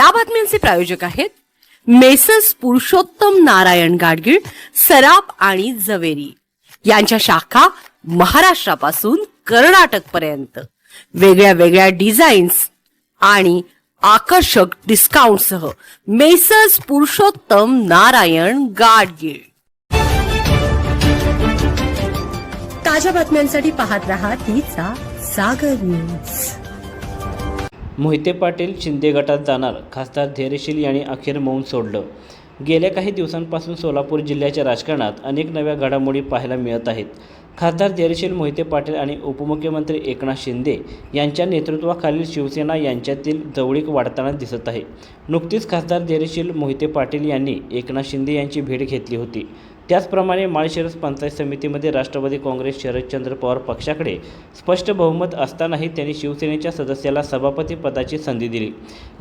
या बातम्यांचे प्रायोजक आहेत मेसर्स पुरुषोत्तम नारायण गाडगीळ, सराफ आणि जवेरी यांच्या शाखा महाराष्ट्रापासून कर्नाटक पर्यंत वेगळ्या वेगळ्या डिझाईन्स आणि आकर्षक डिस्काउंटसह मेसर्स पुरुषोत्तम नारायण गाडगीळ। ताज्या बातम्यांसाठी पाहत रहा तिचा सागर न्यूज। मोहिते पाटील शिंदे गटात जाणार, खासदार धैर्यशील यांनी अखेर मौन सोडलं। गेल्या काही दिवसांपासून सोलापूर जिल्ह्याच्या राजकारणात अनेक नव्या घडामोडी पाहायला मिळत आहेत। खासदार धैर्यशील मोहिते पाटील आणि उपमुख्यमंत्री एकनाथ शिंदे यांच्या नेतृत्वाखालील शिवसेना यांच्यातील जवळीक वाढताना दिसत आहे। नुकतीच खासदार धैर्यशील मोहिते पाटील यांनी एकनाथ शिंदे यांची भेट घेतली होती। त्याचप्रमाणे माळशिरस पंचायत समितीमध्ये राष्ट्रवादी काँग्रेस शरदचंद्र पवार पक्षाकडे स्पष्ट बहुमत असतानाही त्यांनी शिवसेनेच्या सदस्याला सभापती पदाची संधी दिली।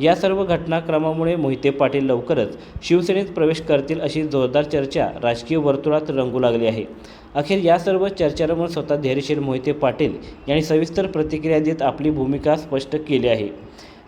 या सर्व घटनाक्रमामुळे मोहिते पाटील लवकरच शिवसेनेत प्रवेश करतील अशी जोरदार चर्चा राजकीय वर्तुळात रंगू लागली आहे। अखेर या सर्व चर्चांवर स्वतः धैर्यशील मोहिते पाटील यांनी सविस्तर प्रतिक्रिया देत आपली भूमिका स्पष्ट केली आहे।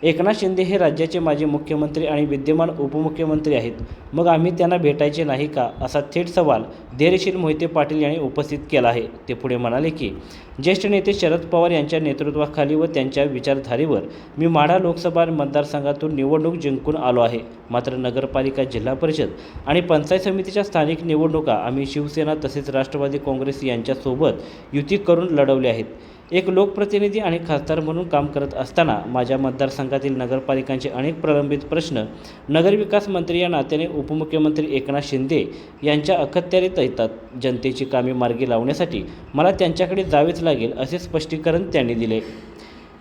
एकनाथ शिंदे हे राज्याचे माजी मुख्यमंत्री आणि विद्यमान उपमुख्यमंत्री आहेत, मग आम्ही त्यांना भेटायचे नाही का, असा थेट सवाल धैर्यशील मोहिते पाटील यांनी उपस्थित केला आहे। ते पुढे म्हणाले की ज्येष्ठ नेते शरद पवार यांच्या नेतृत्वाखाली व त्यांच्या विचारधारेवर मी माढा लोकसभा मतदारसंघातून निवडणूक जिंकून आलो आहे। मात्र नगरपालिका, जिल्हा परिषद आणि पंचायत समितीच्या स्थानिक निवडणुका आम्ही शिवसेना तसेच राष्ट्रवादी काँग्रेस यांच्यासोबत युती करून लढवल्या आहेत। एक लोकप्रतिनिधी आणि खासदार म्हणून काम करत असताना माझ्या मतदारसंघातील नगरपालिकांचे अनेक प्रलंबित प्रश्न नगरविकास मंत्री या नात्याने उपमुख्यमंत्री एकनाथ शिंदे यांच्या अखत्यारीत येतात। जनतेची कामे मार्गी लावण्यासाठी मला त्यांच्याकडे जावेच लागेल असे स्पष्टीकरण त्यांनी दिले।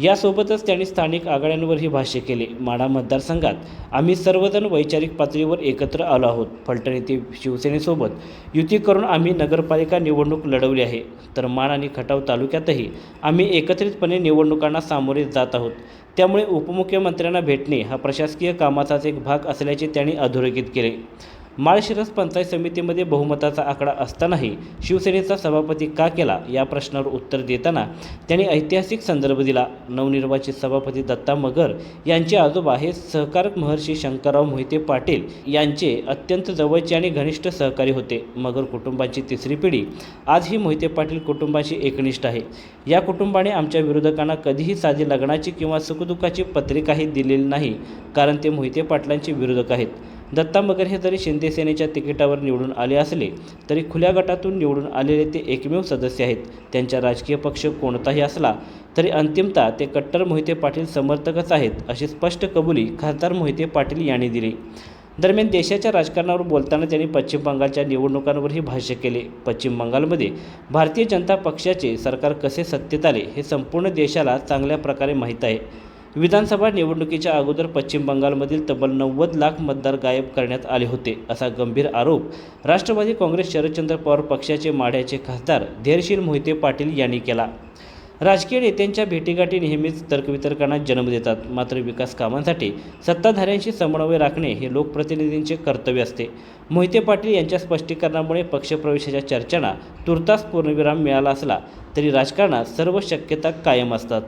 यासोबतच त्यांनी स्थानिक आघाड्यांवरही भाष्य केले। माढा मतदारसंघात आम्ही सर्वजण वैचारिक पातळीवर एकत्र आलो आहोत। फलटण येथे शिवसेनेसोबत युती करून आम्ही नगरपालिका निवडणूक लढवली आहे, तर माण आणि खटाव तालुक्यातही आम्ही एकत्रितपणे निवडणुकांना सामोरे जात आहोत। त्यामुळे उपमुख्यमंत्र्यांना भेटणे हा प्रशासकीय कामाचाच एक भाग असल्याचे त्यांनी अधोरेखित केले। माळशिरस पंचायत समितीमध्ये बहुमताचा आकडा असतानाही शिवसेनेचा सभापती का केला या प्रश्नावर उत्तर देताना त्यांनी ऐतिहासिक संदर्भ दिला। नवनिर्वाचित सभापती दत्ता मगर यांचे आजोबा हे सहकार महर्षी शंकरराव मोहिते पाटील यांचे अत्यंत जवळचे आणि घनिष्ठ सहकारी होते। मगर कुटुंबाची तिसरी पिढी आजही मोहिते पाटील कुटुंबाशी एकनिष्ठ आहे। या कुटुंबाने आमच्या विरोधकांना कधीही साधी लग्नाची किंवा सुखदुःखाची पत्रिकाही दिलेली नाही, कारण ते मोहिते पाटलांचे विरोधक आहेत। दत्ता मगर हे जरी शिंदे सेनेच्या तिकिटावर निवडून आले असले तरी खुल्या गटातून निवडून आलेले ते एकमेव सदस्य आहेत। त्यांचा राजकीय पक्ष कोणताही असला तरी अंतिमतः ते कट्टर मोहिते पाटील समर्थकच आहेत, अशी स्पष्ट कबुली खासदार मोहिते पाटील यांनी दिली। दरम्यान देशाच्या राजकारणावर बोलताना त्यांनी पश्चिम बंगालच्या निवडणुकांवरही भाष्य केले। पश्चिम बंगालमध्ये भारतीय जनता पक्षाचे सरकार कसे सत्तेत आले हे संपूर्ण देशाला चांगल्या प्रकारे माहीत आहे। विधानसभा निवडणुकीच्या अगोदर पश्चिम बंगालमधील तब्बल 90 लाख मतदार गायब करण्यात आले होते, असा गंभीर आरोप राष्ट्रवादी काँग्रेस शरदचंद्र पवार पक्षाचे माढ्याचे खासदार धैर्यशील मोहिते पाटील यांनी केला। राजकीय नेत्यांच्या भेटीगाठी नेहमीच तर्कवितर्कांना जन्म देतात, मात्र विकास कामांसाठी सत्ताधाऱ्यांशी समन्वय राखणे हे लोकप्रतिनिधींचे कर्तव्य असते। मोहिते पाटील यांच्या स्पष्टीकरणामुळे पक्षप्रवेशाच्या चर्चांना तुर्तास पूर्णविराम मिळाला असला तरी राजकारणात सर्व शक्यता कायम असतात।